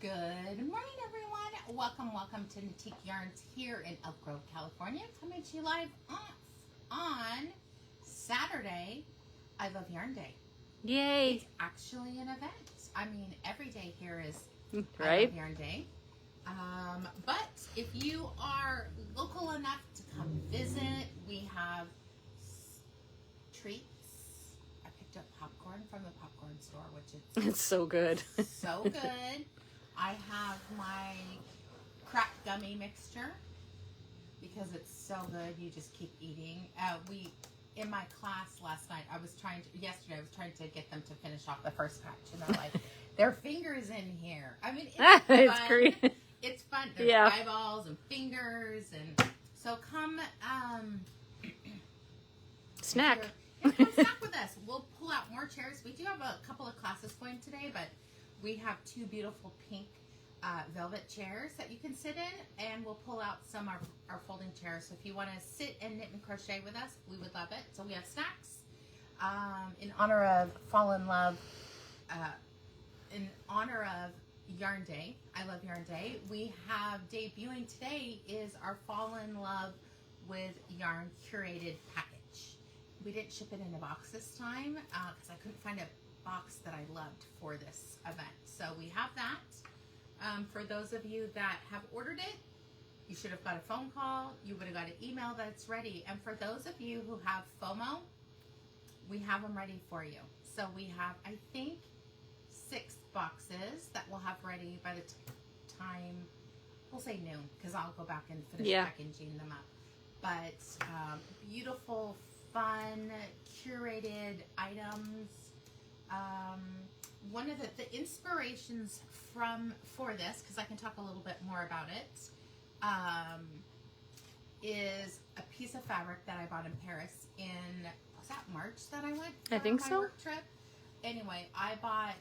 Good morning, everyone. Welcome to Knitique Yarns here in Elk Grove, California. Coming to you live on Saturday, I Love Yarn Day. Yay! It's actually an event. I mean, every day here is right? I Love Yarn Day. But if you are local enough to come visit, we have treats. I picked up popcorn from the popcorn store, which is It's so good. so good. I have my crack gummy mixture because it's so good. You just keep eating. In my class last night, yesterday I was trying to get them to finish off the first batch, and they're like, "Their fingers in here." I mean, It's great. It's fun. There's eyeballs and fingers, and so come snack. Come snack with us. We'll pull out more chairs. We do have a couple of classes going today, but we have two beautiful pink velvet chairs that you can sit in, and we'll pull out some of our folding chairs. So if you want to sit and knit and crochet with us, we would love it. So we have snacks in honor of Fall in Love, in honor of Yarn Day. I Love Yarn Day. We have debuting today is our Fall in Love with Yarn curated package. We didn't ship it in a box this time because I couldn't find a box that I loved for this event. So we have that. For those of you that have ordered it, you should have got a phone call. You would have got an email that it's ready. And for those of you who have FOMO, we have them ready for you. So we have, I think, 6 boxes that we'll have ready by the time, we'll say noon, because I'll go back and finish packaging them up. But beautiful, fun, curated items. One of the inspirations for this, because I can talk a little bit more about it, is a piece of fabric that I bought in Paris was that March that I went? I think so. Work trip. Anyway, I bought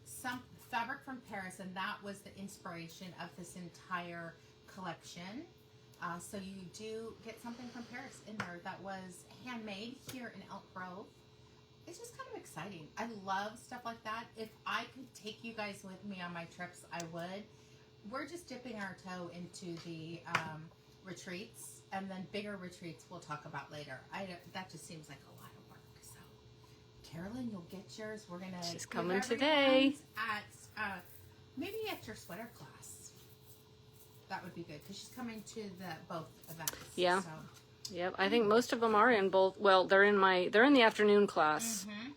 some fabric from Paris, and that was the inspiration of this entire collection. So you do get something from Paris in there that was handmade here in Elk Grove. It's just kind of exciting. I love stuff like that. If I could take you guys with me on my trips, I would. We're just dipping our toe into the retreats, and then bigger retreats we'll talk about later. That just seems like a lot of work. So, Carolyn, you'll get yours. We're gonna. She's coming today. At maybe at your sweater class. That would be good because she's coming to both events. Yeah. So. Yep, I think most of them are in both. Well, they're in the afternoon class. Mm-hmm.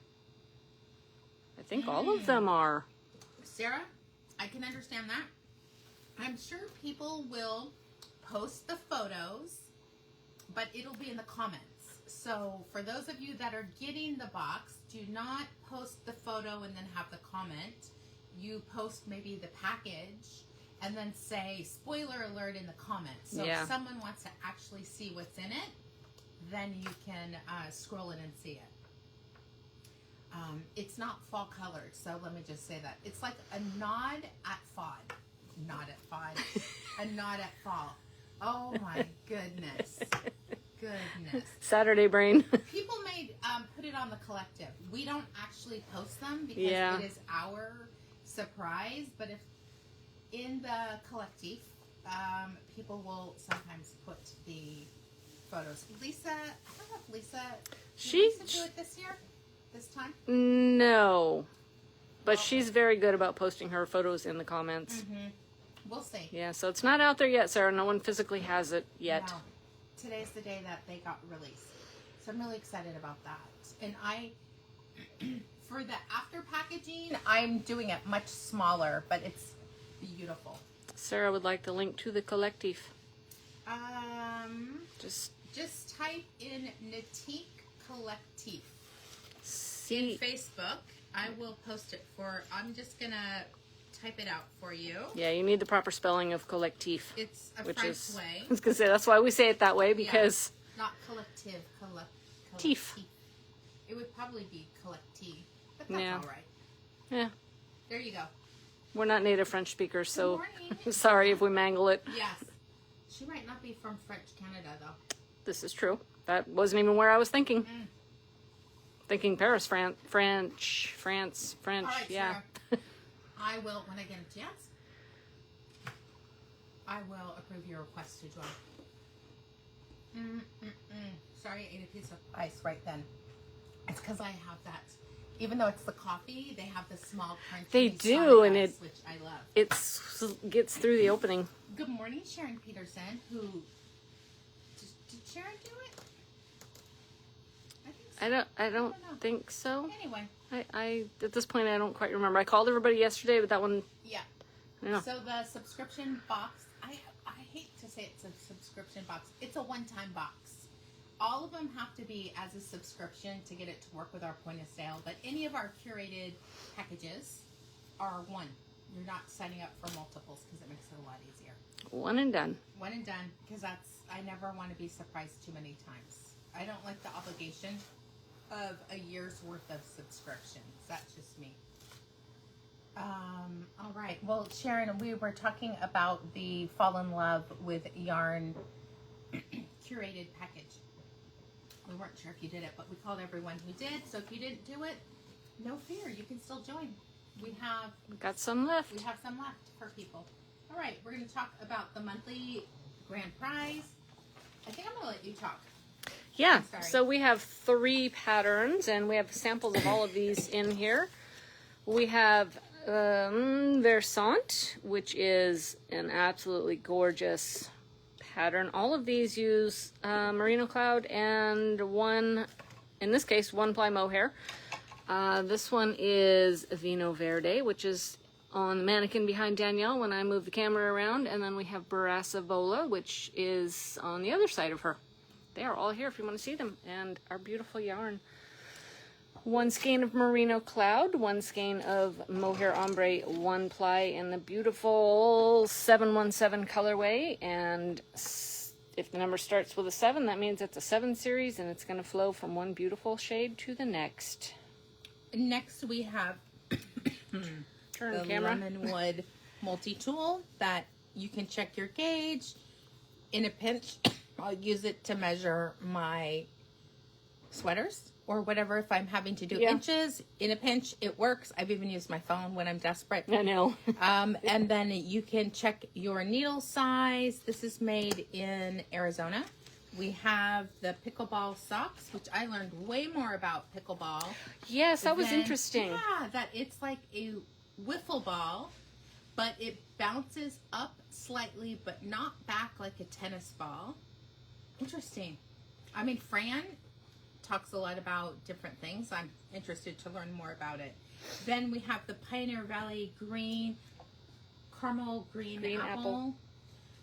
I think all of them are. Sarah, I can understand that. I'm sure people will post the photos, but it'll be in the comments. So for those of you that are getting the box, do not post the photo and then have the comment. You post maybe the package and then say, spoiler alert in the comments. So if someone wants to actually see what's in it, then you can scroll in and see it. It's not fall colored, so let me just say that. It's like a nod at FOD. Nod at FOD. A nod at fall. Oh my goodness. Goodness. Saturday brain. People may put it on the collective. We don't actually post them because it is our surprise, but if in the collective, people will sometimes put the photos. Lisa, I don't know if Lisa do it this year? This time? No. But she's very good about posting her photos in the comments. Mm-hmm. We'll see. Yeah, so it's not out there yet, Sarah. No one physically has it yet. No. Today's the day that they got released. So I'm really excited about that. And for the after packaging, I'm doing it much smaller, but it's beautiful. Sarah would like the link to the collective. Just type in Knitique Collective in Facebook. I will post it I'm just gonna type it out for you. Yeah, you need the proper spelling of collectif. It's a French way. I was gonna say that's why we say it that way, because not collective, collectif. It would probably be collective, but that's all right. Yeah. There you go. We're not native French speakers, so sorry if we mangle it. Yes. She might not be from French Canada, though. This is true. That wasn't even where I was thinking. Thinking Paris, French, All right, yeah. Sarah. I will, when I get a chance, I will approve your request to join. Sorry, I ate a piece of ice right then. It's because I have that. Even though it's the coffee, they have the small crunchy. They do, and ice, which I love. It gets through the opening. Good morning, Sharon Peterson. Who did Sharon do it? I think so. I don't think so. Anyway, I at this point I don't quite remember. I called everybody yesterday, but that one. yeah. Yeah. So the subscription box, I hate to say it's a subscription box. It's a one-time box. All of them have to be as a subscription to get it to work with our point of sale. But any of our curated packages are one. You're not signing up for multiples because it makes it a lot easier. One and done. One and done, because I never want to be surprised too many times. I don't like the obligation of a year's worth of subscriptions. That's just me. All right. Well, Sharon, we were talking about the Fall in Love with Yarn curated package. We weren't sure if you did it, but we called everyone who did. So if you didn't do it, no fear. You can still join. We got some left. We have some left for people. All right. We're going to talk about the monthly grand prize. I think I'm going to let you talk. Yeah. So we have 3 patterns, and we have samples of all of these in here. We have Versant, which is an absolutely gorgeous pattern. All of these use merino cloud and in this case, 1-ply mohair. This one is Vino Verde, which is on the mannequin behind Danielle when I move the camera around. And then we have Barassa, which is on the other side of her. They are all here if you want to see them. And our beautiful yarn. 1 skein of merino cloud, 1 skein of mohair ombre 1-ply in the beautiful 717 colorway. And if the number starts with a 7, that means it's a 7 series, and it's going to flow from one beautiful shade to the next. Next, we have Turn the camera. Lemonwood multi-tool that you can check your gauge. In a pinch, I'll use it to measure my sweaters or whatever if I'm having to do inches. In a pinch, it works. I've even used my phone when I'm desperate. I know. And then you can check your needle size. This is made in Arizona. We have the pickleball socks, which I learned way more about pickleball. Yes, that was interesting. Yeah, that it's like a wiffle ball, but it bounces up slightly, but not back like a tennis ball. Interesting. I mean, Fran talks a lot about different things. I'm interested to learn more about it. Then we have the Pioneer Valley caramel green apple.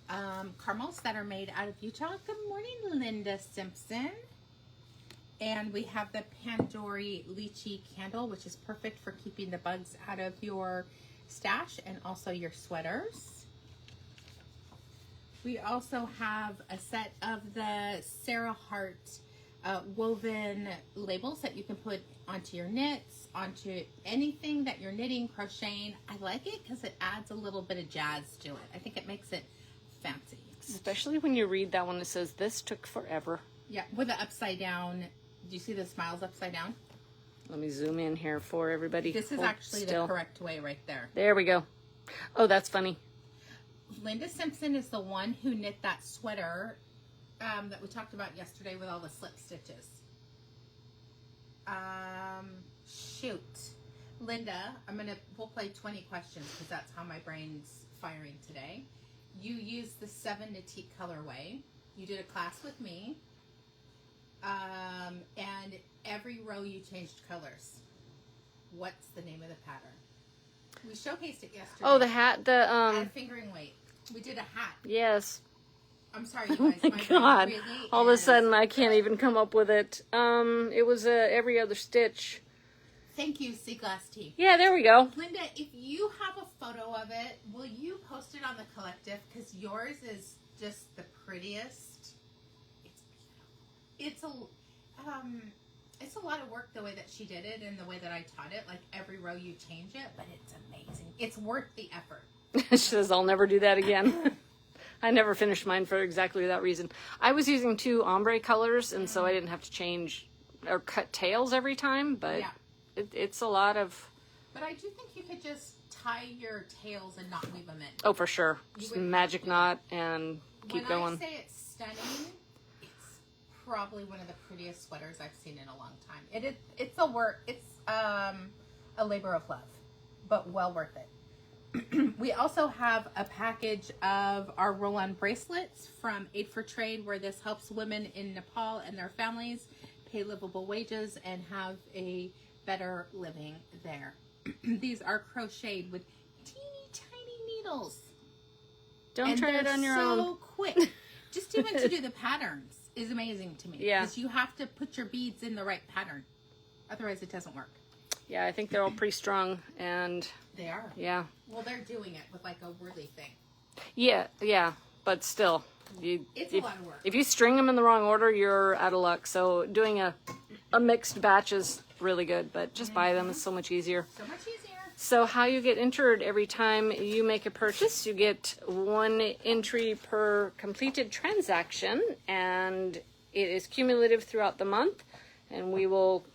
Caramels that are made out of Utah. Good morning, Linda Simpson. And we have the Pandori lychee candle, which is perfect for keeping the bugs out of your stash and also your sweaters. We also have a set of the Sarah Hart woven labels that you can put onto your knits, onto anything that you're knitting, crocheting. I like it because it adds a little bit of jazz to it. I think it makes it fancy. Especially when you read that one that says, "This took forever." Yeah, with the upside down. Do you see the smiles upside down? Let me zoom in here for everybody. This is Hold actually still. the correct way right there. There we go. Oh, that's funny. Linda Simpson is the one who knit that sweater that we talked about yesterday with all the slip stitches. Shoot. Linda, we'll play 20 questions because that's how my brain's firing today. You used the 7 Knitique colorway. You did a class with me. And every row you changed colors. What's the name of the pattern? We showcased it yesterday. Oh, the hat, At a fingering weight. We did a hat. Yes. I'm sorry, you Oh guys. my God. Really All of a sudden, I can't even come up with it. It was every other stitch. Thank you, Sea Glass Tea. Yeah, there we go. Linda, if you have a photo of it, will you post it on the collective? Because yours is just the prettiest. It's beautiful. It's a lot of work the way that she did it and the way that I taught it. Like every row you change it, but it's amazing. It's worth the effort. She says, "I'll never do that again." I never finished mine for exactly that reason. I was using 2 ombre colors, and so I didn't have to change or cut tails every time, but Yeah. it's a lot of But I do think you could just tie your tails and not weave them in. Oh, for sure. Just magic knot and keep going. When I say it's stunning, it's probably one of the prettiest sweaters I've seen in a long time. It's a work. It's a labor of love, but well worth it. We also have a package of our roll-on bracelets from Aid for Trade, where this helps women in Nepal and their families pay livable wages and have a better living there. These are crocheted with teeny tiny needles. Don't try it on your own. So quick. Just even to do the patterns is amazing to me. Yeah. Because you have to put your beads in the right pattern. Otherwise, it doesn't work. Yeah, I think they're all pretty strong, and they are. Yeah. Well, they're doing it with like a whirly thing. Yeah, but still, it's a lot of work. If you string them in the wrong order, you're out of luck. So doing a mixed batch is really good, but just buy them. It's so much easier. So much easier. So how you get entered every time you make a purchase, you get 1 entry per completed transaction, and it is cumulative throughout the month, and we will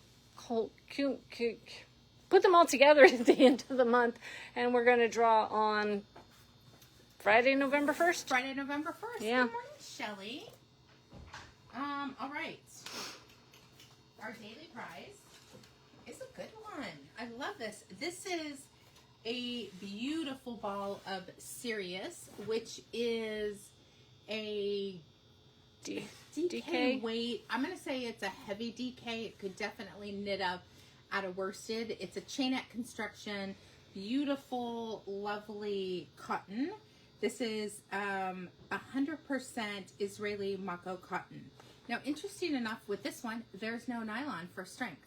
put them all together at the end of the month, and we're going to draw on Friday, November 1st. Friday, November 1st. Yeah. Good morning, Shelly. All right. Our daily prize is a good one. I love this. This is a beautiful ball of Sirius, which is a DK weight. I'm going to say it's a heavy DK. It could definitely knit up out of worsted. It's a chainette construction, beautiful, lovely cotton. This is 100% Israeli Mako cotton. Now, interesting enough, with this one, there's no nylon for strength.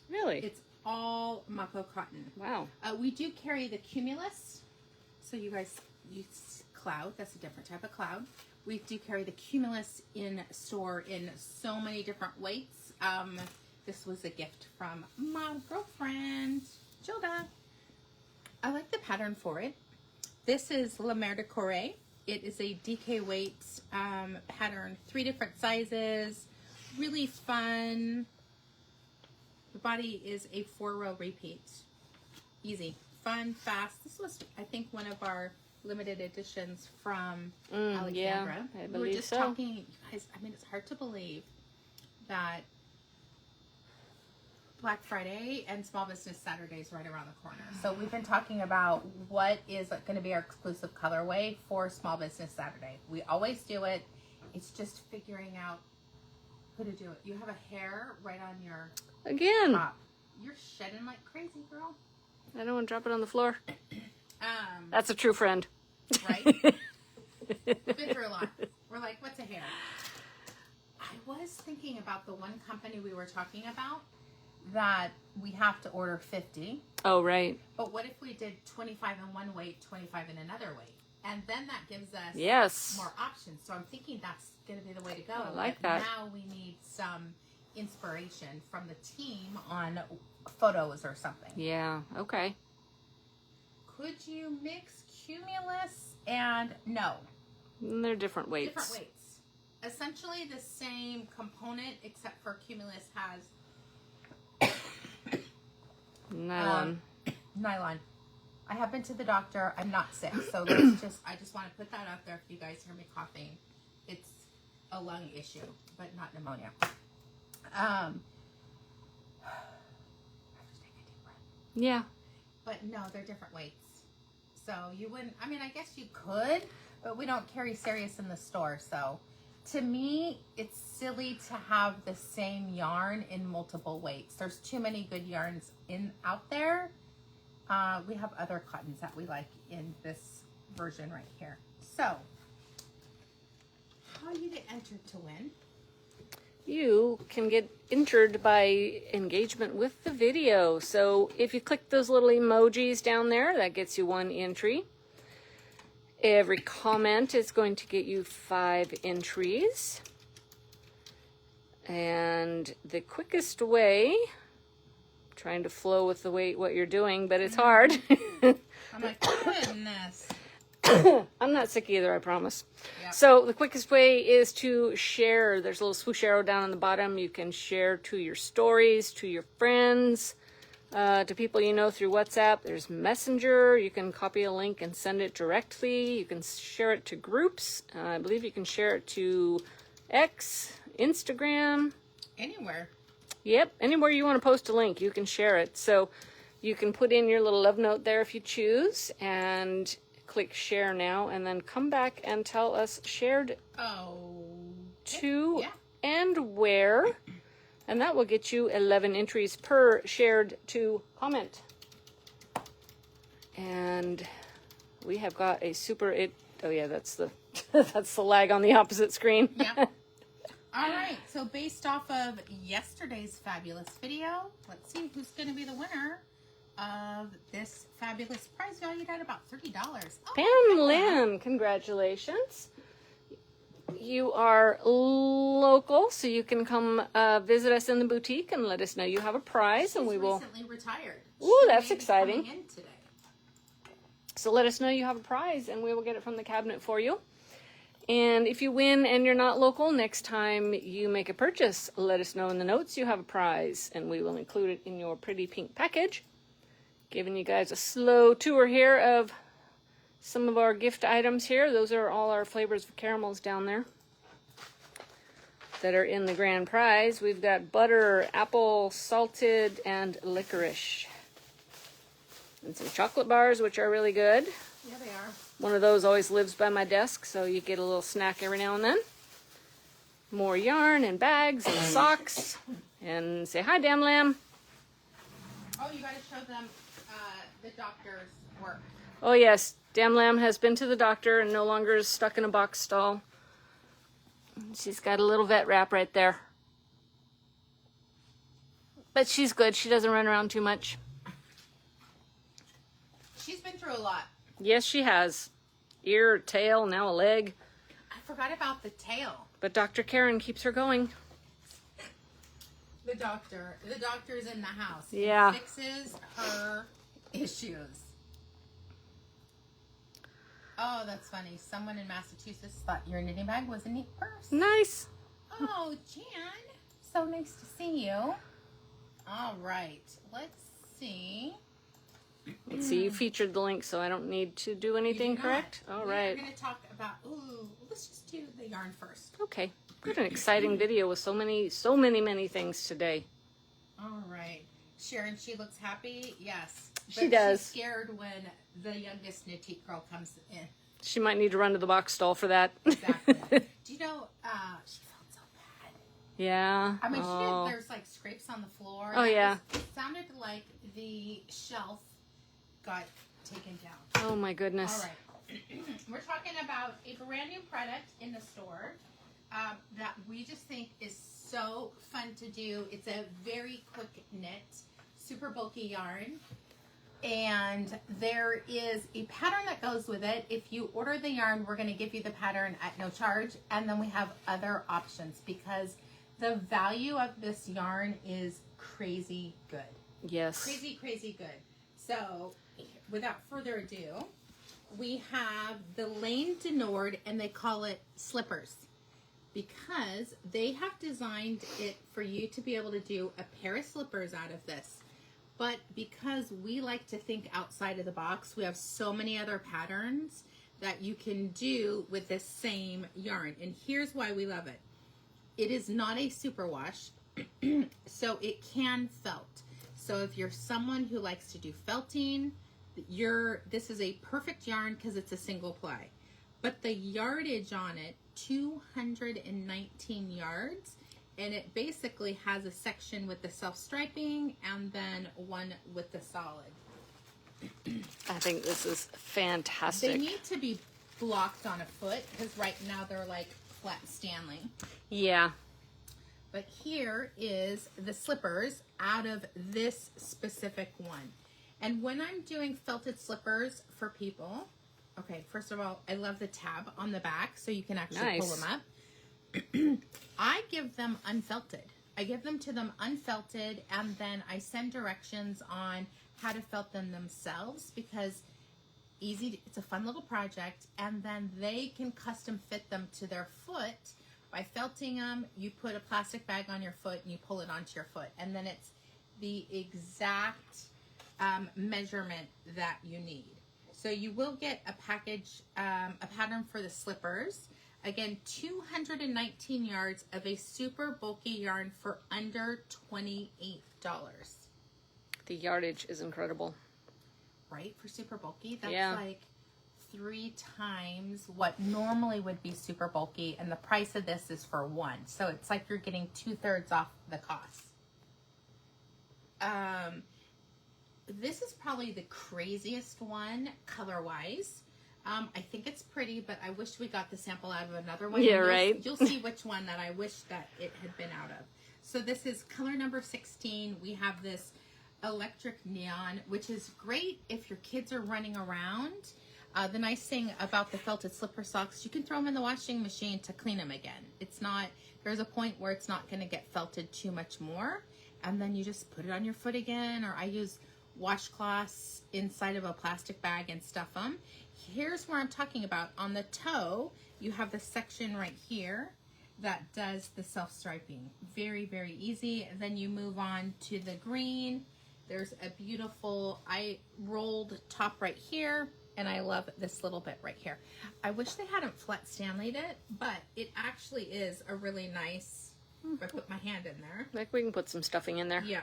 Really? It's all Mako cotton. Wow. We do carry the Cumulus. So you guys use cloud. That's a different type of cloud. We do carry the Cumulus in store in so many different weights. This was a gift from my girlfriend, Jilda. I like the pattern for it. This is La Mer de Corée. It is a DK weight pattern, 3 different sizes, really fun. The body is a 4-row repeat. Easy, fun, fast. This was, I think, one of our limited editions from Alexandra. Yeah, I believe we were just so. talking, you guys, I mean, it's hard to believe that Black Friday and Small Business Saturday is right around the corner. So we've been talking about what is going to be our exclusive colorway for Small Business Saturday. We always do it. It's just figuring out who to do it. You have a hair right on your top. You're shedding like crazy, girl. I don't want to drop it on the floor. That's a true friend. Right? Been through a lot. We're like, what's a hair? I was thinking about the one company we were talking about that we have to order 50. Oh, right. But what if we did 25 in one weight, 25 in another weight? And then that gives us more options. So I'm thinking that's going to be the way to go. I like that. Now we need some inspiration from the team on photos or something. Yeah, okay. Could you mix Cumulus and no? They're different weights. Different weights. Essentially the same component, except for Cumulus has nylon. Nylon. I have been to the doctor. I'm not sick, so I just want to put that out there. If you guys hear me coughing, it's a lung issue, but not pneumonia. Just take a deep breath. Yeah. But no, they're different weights. So you wouldn't, I mean, I guess you could, but we don't carry Sirius in the store. So to me, it's silly to have the same yarn in multiple weights. There's too many good yarns out there. We have other cottons that we like in this version right here. So, how do you get entered to win? You can get entered by engagement with the video. So if you click those little emojis down there, that gets you 1 entry. Every comment is going to get you 5 entries. And the quickest way, trying to flow with the way what you're doing, but it's hard. I'm like, goodness. I'm not sick either, I promise. Yep. So the quickest way is to share. There's a little swoosh arrow down on the bottom. You can share to your stories, to your friends, to people you know through WhatsApp. There's Messenger. You can copy a link and send it directly. You can share it to groups. I believe you can share it to X, Instagram. Anywhere. Yep, anywhere you want to post a link, you can share it. So you can put in your little love note there if you choose and click share now and then come back and tell us shared to and where. And that will get you 11 entries per shared to comment. And we have got a oh yeah, that's the that's the lag on the opposite screen. Yeah. All right, so based off of yesterday's fabulous video, let's see who's going to be the winner of this fabulous prize valued at about $30. Oh, Pam Lynn, congratulations. You are local, so you can come visit us in the boutique and let us know you have a prize, and we will. Recently retired. Ooh, that's exciting. Coming in today. So let us know you have a prize, and we will get it from the cabinet for you. And if you win and you're not local, next time you make a purchase, let us know in the notes you have a prize, and we will include it in your pretty pink package. Giving you guys a slow tour here of some of our gift items here. Those are all our flavors of caramels down there that are in the grand prize. We've got butter, apple, salted, and licorice. And some chocolate bars, which are really good. Yeah, they are. One of those always lives by my desk, so you get a little snack every now and then. More yarn and bags and socks. And say hi, Damn Lamb. Oh, you got to show them the doctor's work. Oh, yes. Damn Lamb has been to the doctor and no longer is stuck in a box stall. She's got a little vet wrap right there. But she's good. She doesn't run around too much. She's been through a lot. Yes, she has. Ear, tail, now a leg. I forgot about the tail. But Dr. Karen keeps her going. The doctor's in the house. Yeah. He fixes her issues. Oh, that's funny. Someone in Massachusetts thought your knitting bag was a neat purse. Nice. Oh, Jan. So nice to see you. All right. Let's see. Let's see, you featured the link, so I don't need to do anything, correct? All right. We're going to talk about, let's just do the yarn first. Okay. Good, an exciting video with so many things today. All right. Sharon, she looks happy. Yes. She does. She's scared when the youngest Knitique girl comes in. She might need to run to the box stall for that. Exactly. Do you know, she felt so bad. Yeah. I mean, she did, there's like scrapes on the floor. Oh, yeah. It sounded like the shelf got taken down. Oh, my goodness. All right. We're talking about a brand new product in the store that we just think is so fun to do. It's a very quick knit, super bulky yarn. And there is a pattern that goes with it. If you order the yarn, we're going to give you the pattern at no charge. And then we have other options because the value of this yarn is crazy good. Yes. Crazy, crazy good. So without further ado, we have the Laines and they call it slippers because they have designed it for you to be able to do a pair of slippers out of this. But because we like to think outside of the box, we have so many other patterns that you can do with this same yarn. And here's why we love it. It is not a superwash, so it can felt. So if you're someone who likes to do felting, this is a perfect yarn because it's a single ply. But the yardage on it, 219 yards. And it basically has a section with the self-striping and then one with the solid. I think this is fantastic. They need to be blocked on a foot because right now they're like flat Stanley. Yeah. But here is the slippers out of this specific one. And when I'm doing felted slippers for people, okay, first of all, I love the tab on the back so you can actually pull them up. I give them unfelted. I give them to them unfelted, and then I send directions on how to felt them themselves because it's a fun little project, and then they can custom fit them to their foot by felting them. You put a plastic bag on your foot and you pull it onto your foot, and then it's the exact measurement that you need. So you will get a package, a pattern for the slippers. Again, 219 yards of a super bulky yarn for under $28. The yardage is incredible. Right? For super bulky, that's Yeah. like 3 times what normally would be super bulky, and the price of this is for 1. So it's like you're getting 2/3 off the cost. This is probably the craziest one color-wise. I think it's pretty, but I wish we got the sample out of another one. Yeah, right. You'll see which one that I wish that it had been out of. So this is color number 16. We have this electric neon, which is great if your kids are running around. The nice thing about the felted slipper socks, you can throw them in the washing machine to clean them again. It's not, there's a point where it's not going to get felted too much more. And then you just put it on your foot again, or I use washcloths inside of a plastic bag and stuff them. Here's where I'm talking about. On the toe, you have the section right here that does the self-striping. Very, very easy. And then you move on to the green. There's a beautiful, I rolled top right here, and I love this little bit right here. I wish they hadn't flat Stanley'd it, but it actually is a really nice, if I put my hand in there. Like we can put some stuffing in there. Yeah,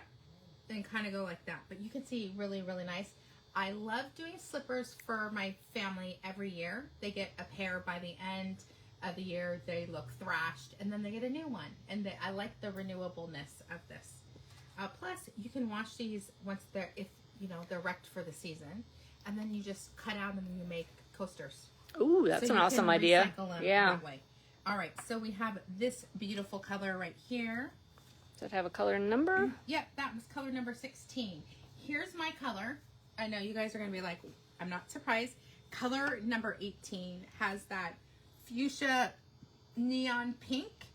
and kind of go like that. But you can see really, really nice. I love doing slippers for my family every year. They get a pair by the end of the year. They look thrashed, and then they get a new one. And I like the renewableness of this. Plus, you can wash these once they're, if you know, they're wrecked for the season, and then you just cut out and you make coasters. Ooh, that's So an you awesome can idea. recycle them Yeah. that way. All right, so we have this beautiful color right here. Does it have a color and number? Yep, that was color number 16. Here's my color. I know you guys are going to be like, I'm not surprised. Color number 18 has that fuchsia neon pink.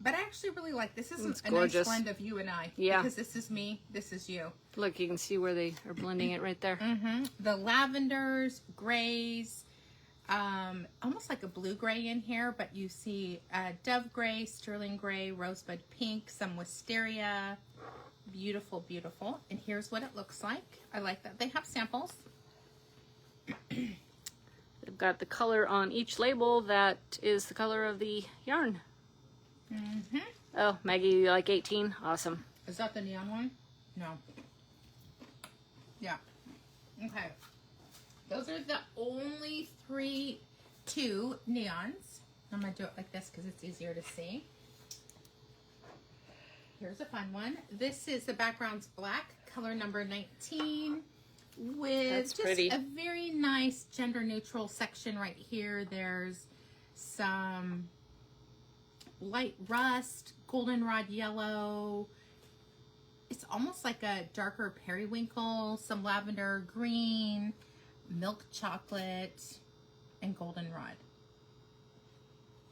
But I actually really like this. This is a nice blend of you and I. Yeah. Because this is me, this is you. Look, you can see where they are blending it right there. Mm-hmm. The lavenders, grays, almost like a blue gray in here, but you see dove gray, sterling gray, rosebud pink, some wisteria. Beautiful, beautiful. And here's what it looks like. I like that. They have samples. They've got the color on each label that is the color of the yarn. Mm-hmm. Oh, Maggie, you like 18? Awesome. Is that the neon one? No. Yeah. Okay. Those are the only two neons. I'm going to do it like this because it's easier to see. Here's a fun one. This is the background's black, color number 19, with a very nice gender neutral section right here. There's some light rust, goldenrod yellow. It's almost like a darker periwinkle, some lavender green, milk chocolate, and goldenrod.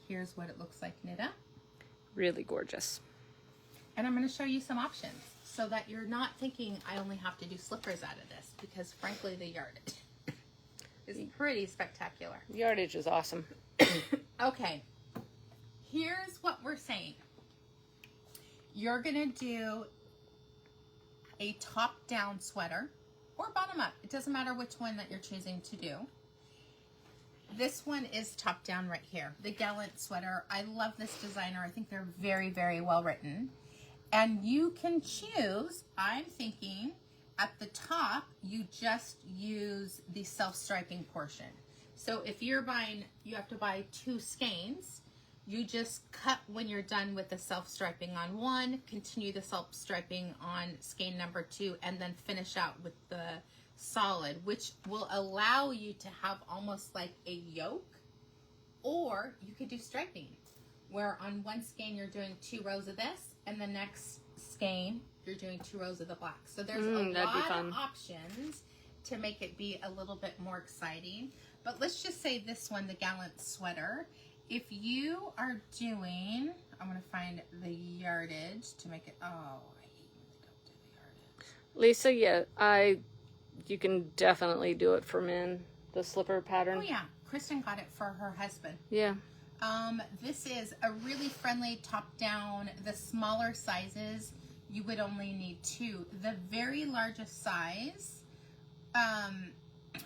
Here's what it looks like, Nita. Really gorgeous. And I'm going to show you some options so that you're not thinking I only have to do slippers out of this, because frankly the yardage is pretty spectacular. Yardage is awesome. Okay, here's what we're saying. You're going to do a top-down sweater or bottom-up. It doesn't matter which one that you're choosing to do. This one is top-down right here, the Gallant sweater. I love this designer. I think they're very, very well written. And you can choose, I'm thinking, at the top, you just use the self-striping portion. So if you're buying, you have to buy 2 skeins. You just cut when you're done with the self-striping on one, continue the self-striping on skein number 2, and then finish out with the solid, which will allow you to have almost like a yoke. Or you could do striping, where on one skein you're doing 2 rows of this, and the next skein you're doing 2 rows of the black. So there's a lot of options to make it be a little bit more exciting. But let's just say this one, the Gallant sweater. If you are doing, I'm going to find the yardage to make it, oh, I hate when they don't do the yardage. Lisa, yeah, you can definitely do it for men, the slipper pattern. Oh yeah, Kristen got it for her husband. Yeah. This is a really friendly top-down. The smaller sizes you would only need 2. The very largest size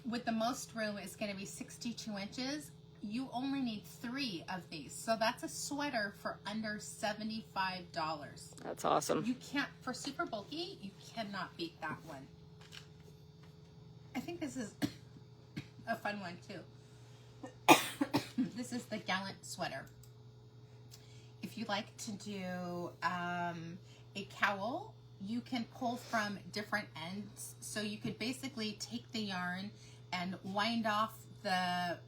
with the most room is going to be 62 inches. You only need 3 of these. So that's a sweater for under $75. That's awesome. You can't, for super bulky, you cannot beat that one. I think this is a fun one too. This is the Gallant sweater. If you like to do a cowl, you can pull from different ends. So you could basically take the yarn and wind off the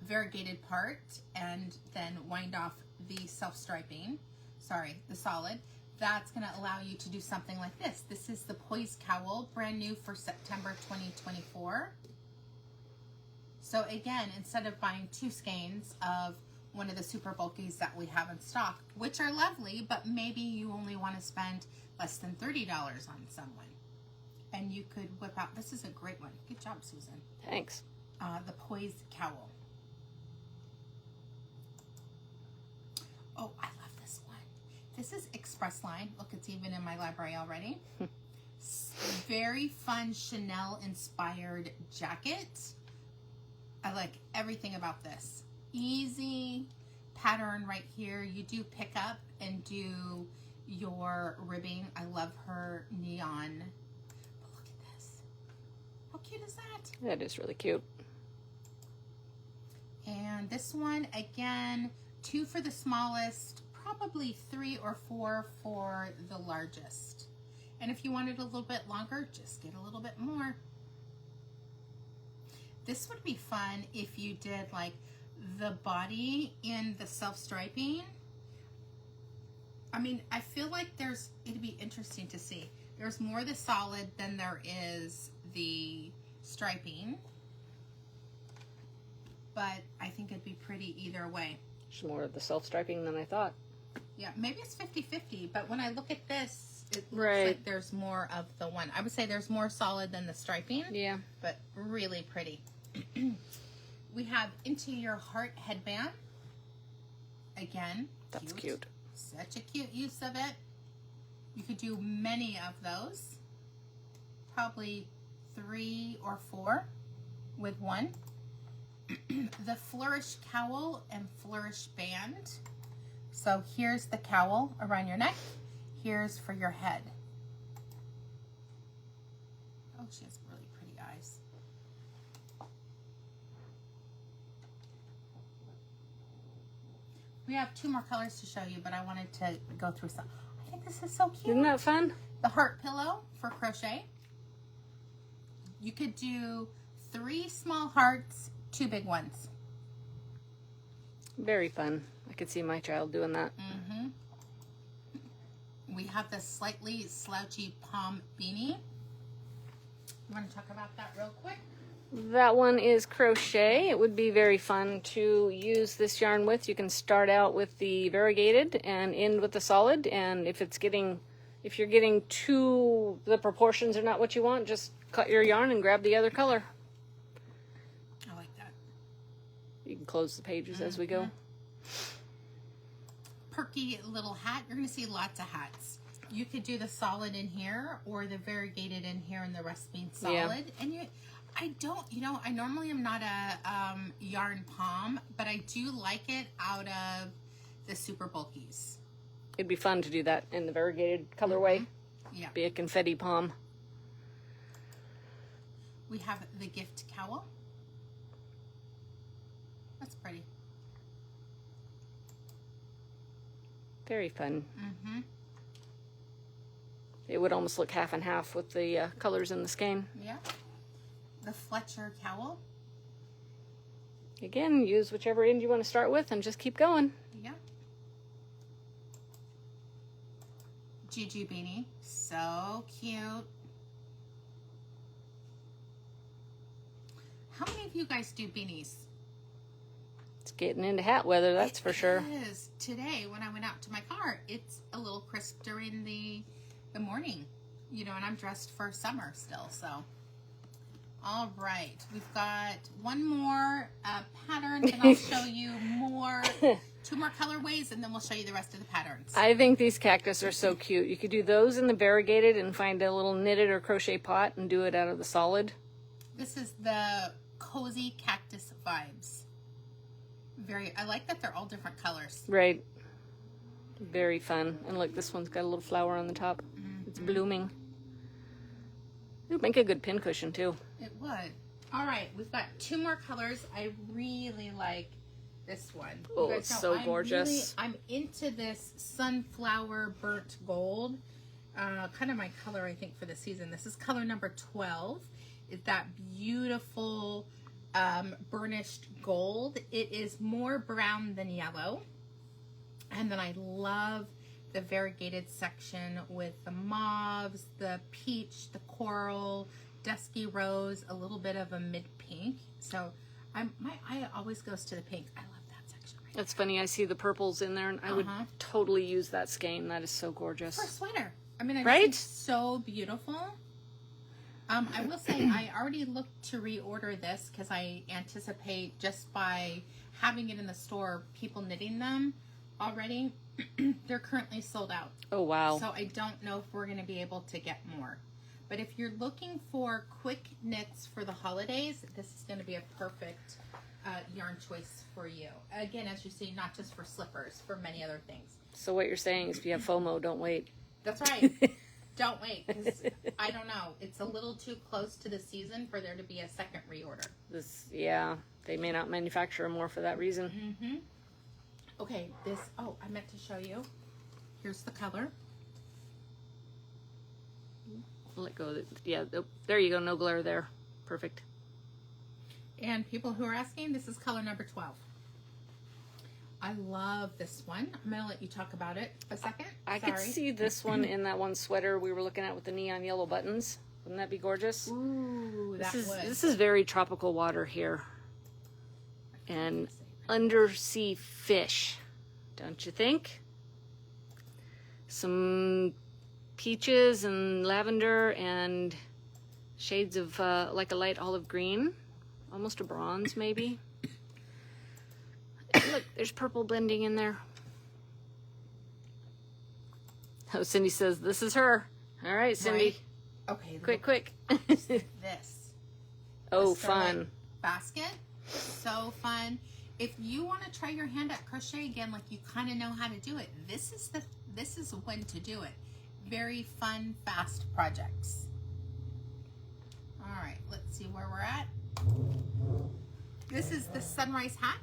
variegated part and then wind off the self-striping, the solid. That's going to allow you to do something like this. This is the Poise Cowl, brand new for September 2024. So again, instead of buying 2 skeins of one of the super bulkies that we have in stock, which are lovely, but maybe you only want to spend less than $30 on someone. And you could whip out, this is a great one. Good job, Susan. Thanks. The Poise Cowl. Oh, I love this one. This is Express Line. Look, it's even in my library already. Very fun Chanel-inspired jacket. I like everything about this. Easy pattern right here. You do pick up and do your ribbing. I love her neon. But look at this. How cute is that? That is really cute. And this one, again, 2 for the smallest, probably 3 or 4 for the largest. And if you wanted a little bit longer, just get a little bit more. This would be fun if you did like the body in the self-striping. I mean, I feel like it'd be interesting to see. There's more the solid than there is the striping. But I think it'd be pretty either way. There's more of the self-striping than I thought. Yeah, maybe it's 50-50, but when I look at this, it looks Right. like there's more of the one. I would say there's more solid than the striping. Yeah. But really pretty. We have Into Your Heart headband. Again, That's cute. Such a cute use of it. You could do many of those. Probably 3 or 4 with one. The Flourish cowl and Flourish band. So here's the cowl around your neck. Here's for your head. Oh, she has really pretty eyes. We have 2 more colors to show you, but I wanted to go through some. I think this is so cute. Isn't that fun? The heart pillow for crochet. You could do 3 small hearts, 2 big ones. Very fun. I could see my child doing that. Mm-hmm. We have the slightly slouchy palm beanie. You want to talk about that real quick? That one is crochet. It would be very fun to use this yarn with. You can start out with the variegated and end with the solid. And if you're getting the proportions are not what you want, just cut your yarn and grab the other color. I like that. You can close the pages as we go. Perky little hat. You're going to see lots of hats. You could do the solid in here or the variegated in here and the rest being solid. Yeah. And I normally am not a yarn palm, but I do like it out of the super bulkies. It'd be fun to do that in the variegated colorway. Yeah. Be a confetti palm. We have the gift cowl. That's pretty. Very fun. Mm-hmm. It would almost look half and half with the colors in the skein. Yeah. The Fletcher cowl. Again, use whichever end you want to start with and just keep going. Yeah. Juju beanie. So cute. How many of you guys do beanies? It's getting into hat weather, that's for sure. It is. Today, when I went out to my car, it's a little crisp during the morning, and I'm dressed for summer still, so. All right, we've got one more pattern, and I'll show you more 2 more colorways, and then we'll show you the rest of the patterns. I think these cactus are so cute. You could do those in the variegated and find a little knitted or crochet pot and do it out of the solid. This is the cozy cactus vibes. I like that they're all different colors. Right. Very fun. And look, this one's got a little flower on the top. It's blooming. It would make a good pincushion too. It would. All right, we've got 2 more colors. I really like this one. Oh, it's so gorgeous. I'm into this sunflower burnt gold. Kind of my color, I think, for the season. This is color number 12. It's that beautiful burnished gold. It is more brown than yellow. And then I love the variegated section with the mauves, the peach, the coral, dusky rose, a little bit of a mid pink. So my eye always goes to the pink. I love that section. Right That's funny. I see the purples in there, and I would totally use that skein. That is so gorgeous. for a sweater. I mean, I Right? think it's so beautiful. I will say I already looked to reorder this because I anticipate just by having it in the store, people knitting them already. They're currently sold out. Oh, wow. So I don't know if we're going to be able to get more. But if you're looking for quick knits for the holidays, this is going to be a perfect yarn choice for you. Again, as you see, not just for slippers, for many other things. So what you're saying is if you have FOMO, don't wait. That's right. Don't wait, because I don't know. It's a little too close to the season for there to be a second reorder. Yeah, they may not manufacture more for that reason. Mm-hmm. Okay, I meant to show you. Here's the color. Let go. Yeah, there you go. No glare there. Perfect. And people who are asking, this is color number 12. I love this one. I'm going to let you talk about it a second. I could see this one in that one sweater we were looking at with the neon yellow buttons. Wouldn't that be gorgeous? Ooh, This is very tropical water here. And undersea fish, don't you think? Some peaches and lavender and shades of like a light olive green, almost a bronze maybe. Look, there's purple blending in there. Oh, Cindy says, this is her. All right, Cindy. Right? Okay. Quick. This. Oh, The Starlight fun. Basket. So fun. If you want to try your hand at crochet again, like you kind of know how to do it, this is when to do it. Very fun, fast projects. All right, let's see where we're at. This is the sunrise hat.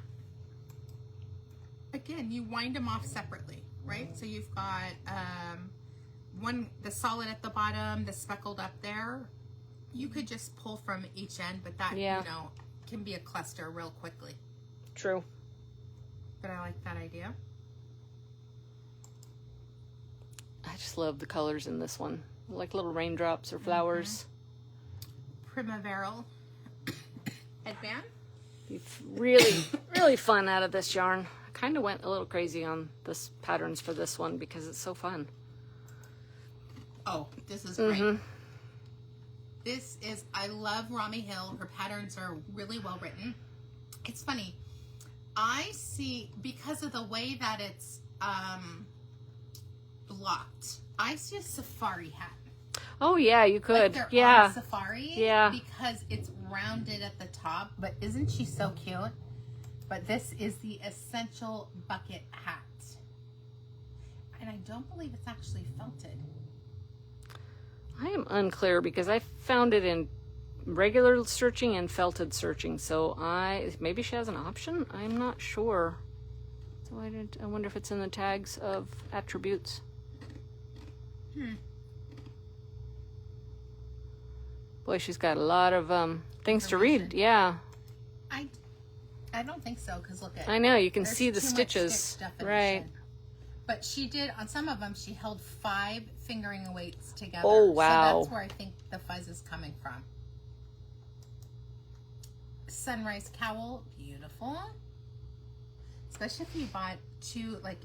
Again, you wind them off separately, right? So you've got the solid at the bottom, the speckled up there. You could just pull from each end, but that, can be a cluster real quickly. True. But I like that idea. I just love the colors in this one. Like little raindrops or flowers. Primaveral headband. Be really, really fun out of this yarn. I kind of went a little crazy on this patterns for this one because it's so fun. Oh, this is great. I love Rami Hill. Her patterns are really well written. It's funny. I see, because of the way that it's blocked, I see a safari hat. Oh yeah, you could. Like yeah. on safari. Yeah. Because it's rounded at the top. But isn't she so cute? But this is the essential bucket hat. And I don't believe it's actually felted. I am unclear because I found it in regular searching and felted searching. So maybe she has an option. I'm not sure. So I wonder if it's in the tags of attributes. Boy, she's got a lot of things to read. Yeah. I don't think so, because look at. I know, you can there's see the too much stitches. stitch definition. Right. But she did, on some of them, she held 5 fingering weights together. Oh, wow. So that's where I think the fuzz is coming from. Sunrise cowl, beautiful. Especially if you bought 2, like,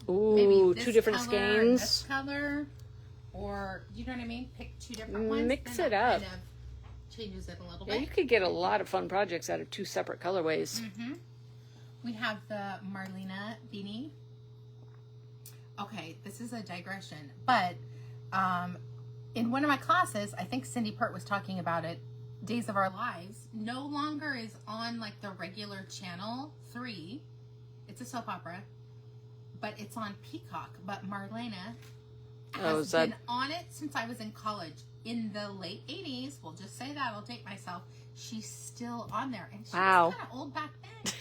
maybe Ooh, this 2 different color, skeins. this color, or, you know what I mean? Pick 2 different ones. Mix then it that up. Kind of changes it a little Yeah, bit. you could get a lot of fun projects out of 2 separate colorways. We have the Marlena beanie. Okay, this is a digression, but in one of my classes, I think Cindy Pert was talking about it, Days of Our Lives no longer is on like the regular channel 3. It's a soap opera, but it's on Peacock. But Marlena has been on it since I was in college in the late 80s. We'll just say that. I'll date myself. She's still on there. And she was kind of old back then.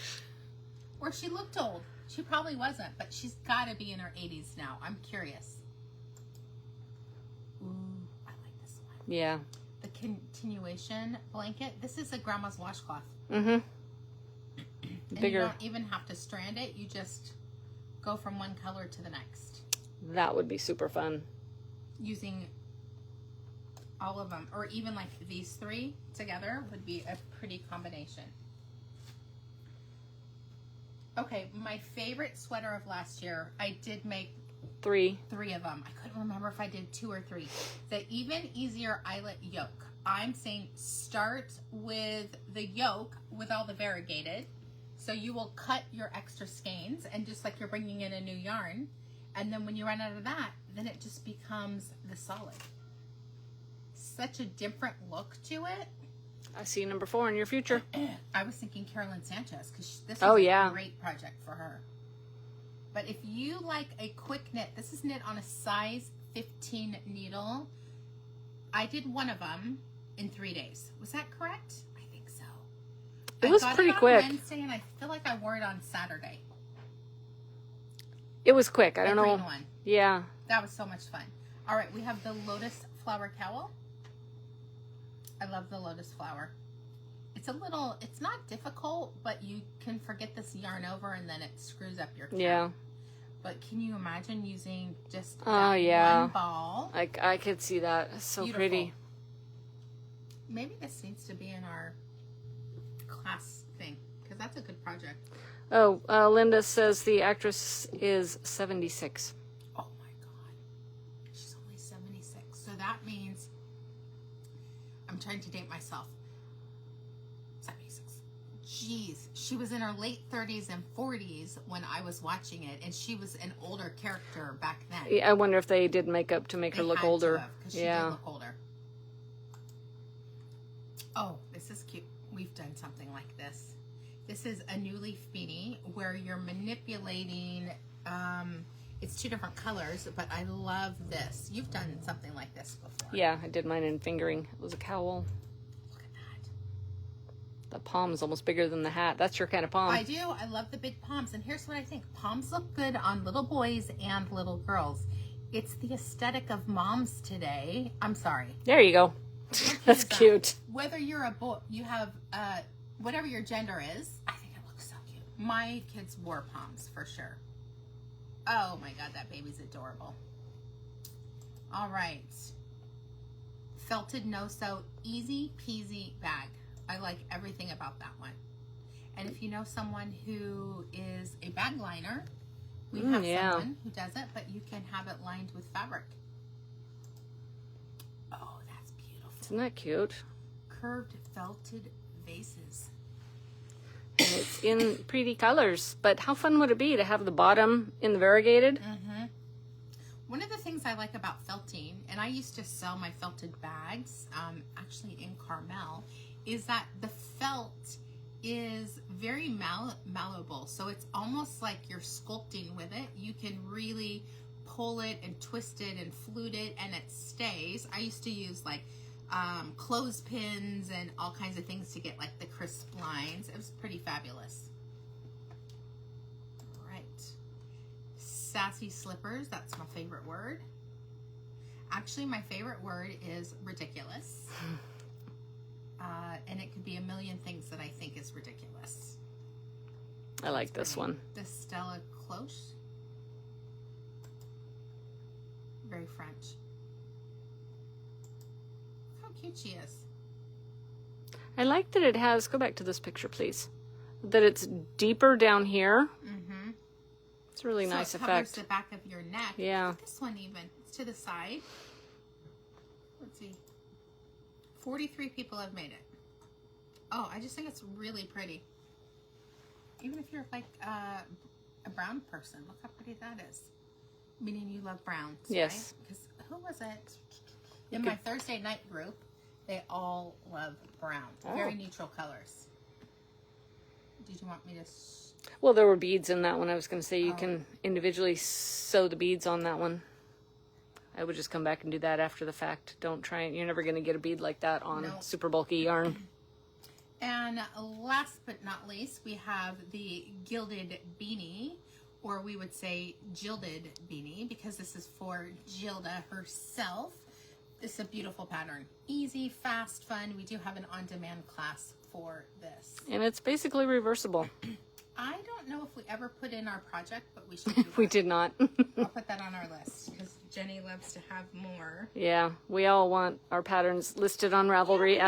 Or she looked old. She probably wasn't, but she's got to be in her 80s now. I'm curious. Ooh, I like this one. Yeah. The continuation blanket. This is a grandma's washcloth. Mm-hmm. And Bigger. you don't even have to strand it. You just go from one color to the next. That would be super fun. Using all of them, or even like these 3 together would be a pretty combination. Okay, my favorite sweater of last year, I did make 3 of them. I couldn't remember if I did 2 or 3. The Even Easier Eyelet Yoke. I'm saying start with the yoke with all the variegated. So you will cut your extra skeins and just like you're bringing in a new yarn. And then when you run out of that, then it just becomes the solid. Such a different look to it. I see number 4 in your future. I was thinking Carolyn Sanchez because this is a great project for her. But if you like a quick knit, this is knit on a size 15 needle. I did one of them in 3 days. Was that correct? I think so. It was pretty quick. Wednesday, and I feel like I wore it on Saturday. It was quick. I don't know. Green one. Yeah. That was so much fun. All right, we have the Lotus Flower Cowl. I love the Lotus Flower. It's it's not difficult, but you can forget this yarn over and then it screws up your cap. Yeah. But can you imagine using just one ball? I could see that. It's so Beautiful. pretty. Maybe this needs to be in our class thing because that's a good project. Oh, Linda says the actress is 76. Oh my God. She's only 76. So that means, I'm trying to date myself. 76. Jeez. She was in her late 30s and 40s when I was watching it, and she was an older character back then. Yeah, I wonder if they did makeup to make her look older. Because she did look older. Oh, this is cute. We've done something like this. This is a new leaf beanie where you're manipulating, it's 2 different colors, but I love this. You've done something like this before. Yeah, I did mine in fingering. It was a cowl. Look at that. The palm's almost bigger than the hat. That's your kind of palm. I do. I love the big palms. And here's what I think. Palms look good on little boys and little girls. It's the aesthetic of moms today. I'm sorry. There you go. That's cute. Whether you're a boy, you have, whatever your gender is, I think it looks so cute. My kids wore palms for sure. Oh my God, that baby's adorable. All right. Felted no-sew, easy peasy bag. I like everything about that one. And if you know someone who is a bag liner, we have someone who does it, but you can have it lined with fabric. Oh, that's beautiful. Isn't that cute? Curved felted vases. And it's in pretty colors. But how fun would it be to have the bottom in the variegated? Mm-hmm. One of the things I like about felting, and I used to sell my felted bags, actually in Carmel, is that the felt is very malleable. So it's almost like you're sculpting with it. You can really pull it and twist it and flute it, and it stays. I used to use like clothespins and all kinds of things to get like the crisp lines. It was pretty fabulous. All right. Sassy slippers. That's my favorite word. Actually, my favorite word is ridiculous. And it could be a million things that I think is ridiculous. I like this one. The Stella Cloche. Very French. How cute she is. I like that it has, go back to this picture, please, that it's deeper down here. Mm-hmm. It's a really nice it covers effect. the back of your neck. Yeah. Look at this one even. It's to the side. Let's see. 43 people have made it. Oh, I just think it's really pretty. even if you're like a brown person, look how pretty that is. Meaning you love browns, yes. Right? Because who was it? In my Thursday night group, they all love brown. Very neutral colors. Did you want me to... Well, there were beads in that one. I was going to say you can individually sew the beads on that one. I would just come back and do that after the fact. Don't try it. You're never going to get a bead like that on super bulky yarn. And last but not least, we have the gilded beanie, or we would say gilded beanie, because this is for Gilda herself. This is a beautiful pattern. Easy, fast, fun. We do have an on-demand class for this. And it's basically reversible. I don't know if we ever put in our project, but we should do that. We did not. I'll put that on our list because Jenny loves to have more. Yeah, we all want our patterns listed on Ravelry.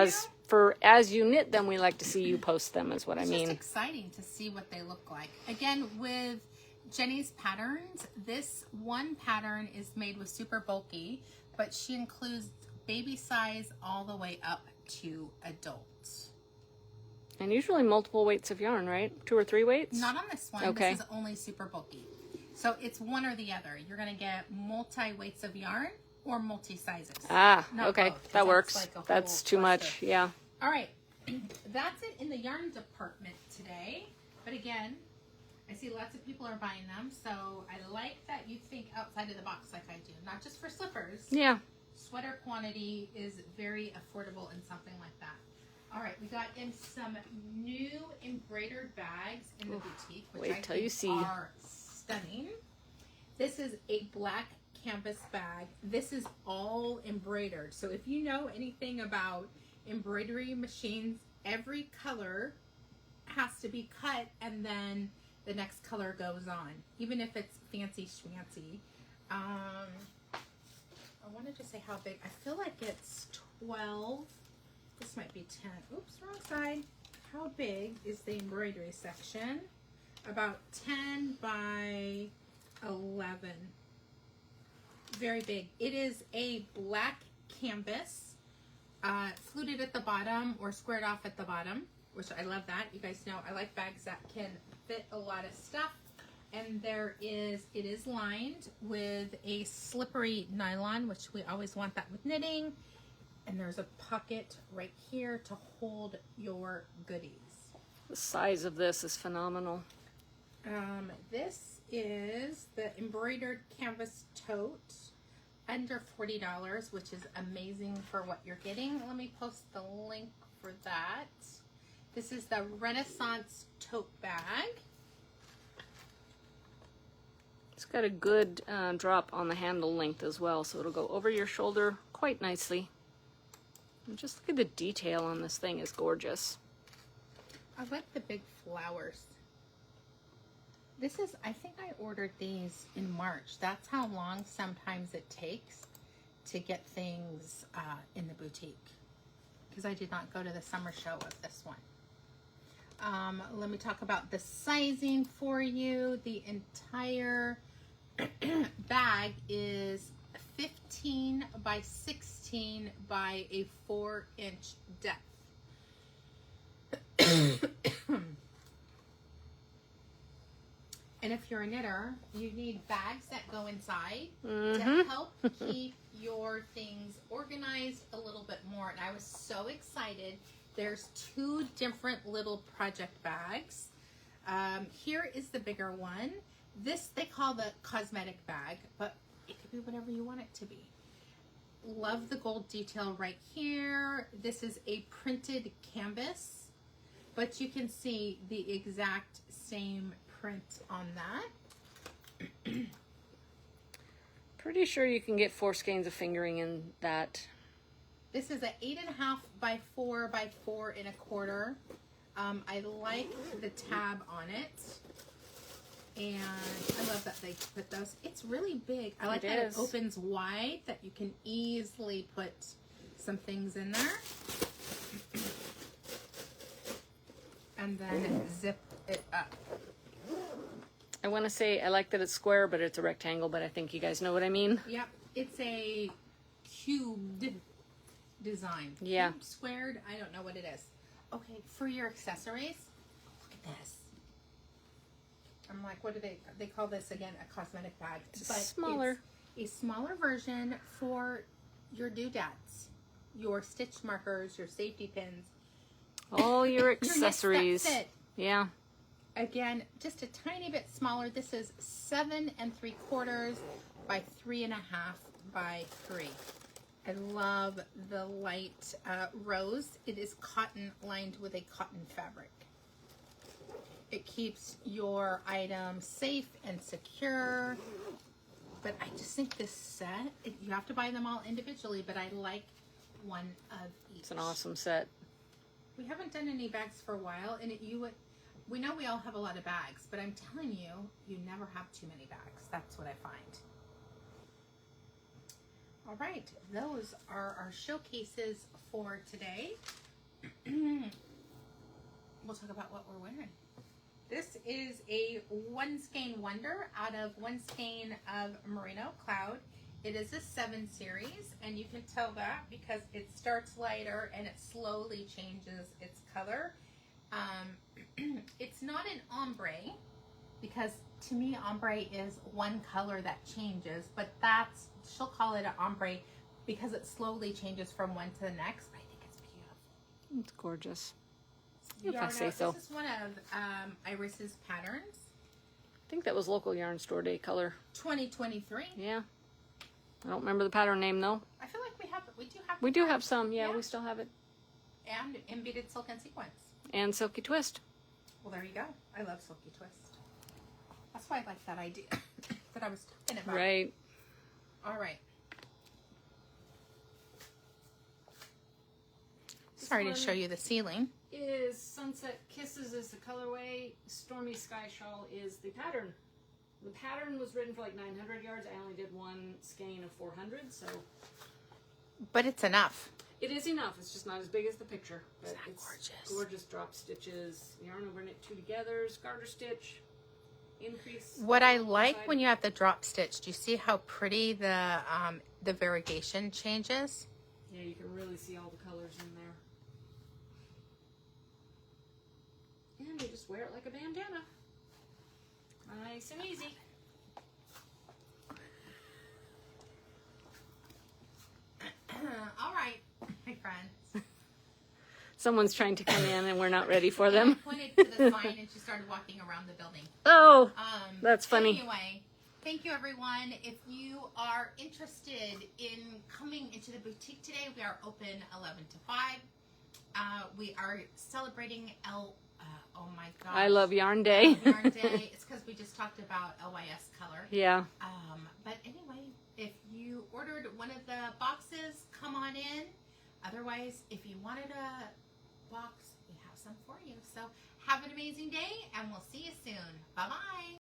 As you knit them, we like to see you post them, is what I mean. It's just exciting to see what they look like. Again, with Jenny's patterns, this one pattern is made with super bulky, but she includes baby size all the way up to adults. And usually multiple weights of yarn, right? 2 or 3 weights? Not on this one. Okay. This is only super bulky. So it's one or the other. You're going to get multi-weights of yarn or multi-sizes. Ah, Not okay. both, That works. like That's too much. Yeah. All right. That's it in the yarn department today. But again, I see lots of people are buying them. So I like that you think outside of the box like I do. Not just for slippers. Yeah. Sweater quantity is very affordable in something like that. All right, we got in some new embroidered bags in the boutique, which I think are stunning. This is a black canvas bag. This is all embroidered. So if you know anything about embroidery machines, every color has to be cut and then the next color goes on, even if it's fancy schmancy. I wanted to say how big. I feel like it's 12. This might be 10. Oops, wrong side. How big is the embroidery section? About 10 by 11. Very big. It is a black canvas, fluted at the bottom or squared off at the bottom, which I love that. You guys know I like bags that can fit a lot of stuff. And it is lined with a slippery nylon, which we always want that with knitting. And there's a pocket right here to hold your goodies. The size of this is phenomenal. This is the embroidered canvas tote, under $40, which is amazing for what you're getting. Let me post the link for that. This is the Renaissance tote bag. It's got a good drop on the handle length as well, so it'll go over your shoulder quite nicely. And just look at the detail on this thing, is gorgeous. I like the big flowers. This is, I think I ordered these in March. That's how long sometimes it takes to get things in the boutique. Because I did not go to the summer show of this one. Let me talk about the sizing for you. The entire bag is 15 by 16 by a 4-inch depth. And if you're a knitter, you need bags that go inside to help keep your things organized a little bit more. And I was so excited. There's 2 different little project bags. Here is the bigger one. This they call the cosmetic bag, but it could be whatever you want it to be. Love the gold detail right here. This is a printed canvas, but you can see the exact same print on that. Pretty sure you can get 4 skeins of fingering in that. This is an 8.5 by 4 by 4 1/4. I like the tab on it. And I love that they put those. It's really big. I like that it opens wide, that you can easily put some things in there. And then zip it up. I want to say I like that it's square, but it's a rectangle, but I think you guys know what I mean. Yep. It's a cubed design. Yeah. Cubed, squared, I don't know what it is. Okay, for your accessories, look at this. I'm like, what do they call this again? A cosmetic bag. It's but smaller. It's a smaller version for your doodads, your stitch markers, your safety pins. All your accessories. Your knit Yeah. Again, just a tiny bit smaller. This is 7 3/4 by 3.5 by 3. I love the light rose. It is cotton lined with a cotton fabric. It keeps your item safe and secure. But I just think this set, you have to buy them all individually, but I like one of each. It's an awesome set. We haven't done any bags for a while, and we know we all have a lot of bags, but I'm telling you, you never have too many bags. That's what I find. All right, those are our showcases for today. We'll talk about what we're wearing. This is a One Skein Wonder out of One Skein of Merino Cloud. It is a 7 series, and you can tell that because it starts lighter and it slowly changes its color. It's not an ombre, because to me ombre is one color that changes, but she'll call it an ombre because it slowly changes from one to the next. But I think it's beautiful. It's gorgeous. If I say so. This is one of Iris's patterns. I think that was local yarn store day color. 2023. Yeah. I don't remember the pattern name though. I feel like we do have some. Yeah, we still have it. And embedded silk and sequins. And Silky Twist. Well, there you go. I love Silky Twist. That's why I like that idea that I was talking about. Right. All right. Sorry to show you the ceiling. Is Sunset Kisses is the colorway. Stormy Sky Shawl is the pattern. The pattern was written for like 900 yards. I only did one skein of 400, so. But it's enough. It is enough. It's just not as big as the picture. But Isn't that it's gorgeous? Gorgeous drop stitches. Yarn over knit 2 together. Garter stitch. Increase. What I like when you have the drop stitch, do you see how pretty the variegation changes? Yeah, you can really see all the colors in there. And you just wear it like a bandana. Nice and easy. All right, my friends. Someone's trying to come in and we're not ready for I them. pointed to the sign and she started walking around the building. Oh, that's funny. Anyway, thank you everyone. If you are interested in coming into the boutique today, we are open 11 to 5. We are celebrating oh my gosh. I love Yarn Day. Yarn Day. It's because we just talked about LYS color. Yeah. But anyway, if you ordered one of the boxes, come on in. Otherwise, if you wanted a box, we have some for you. So have an amazing day, and we'll see you soon. Bye-bye.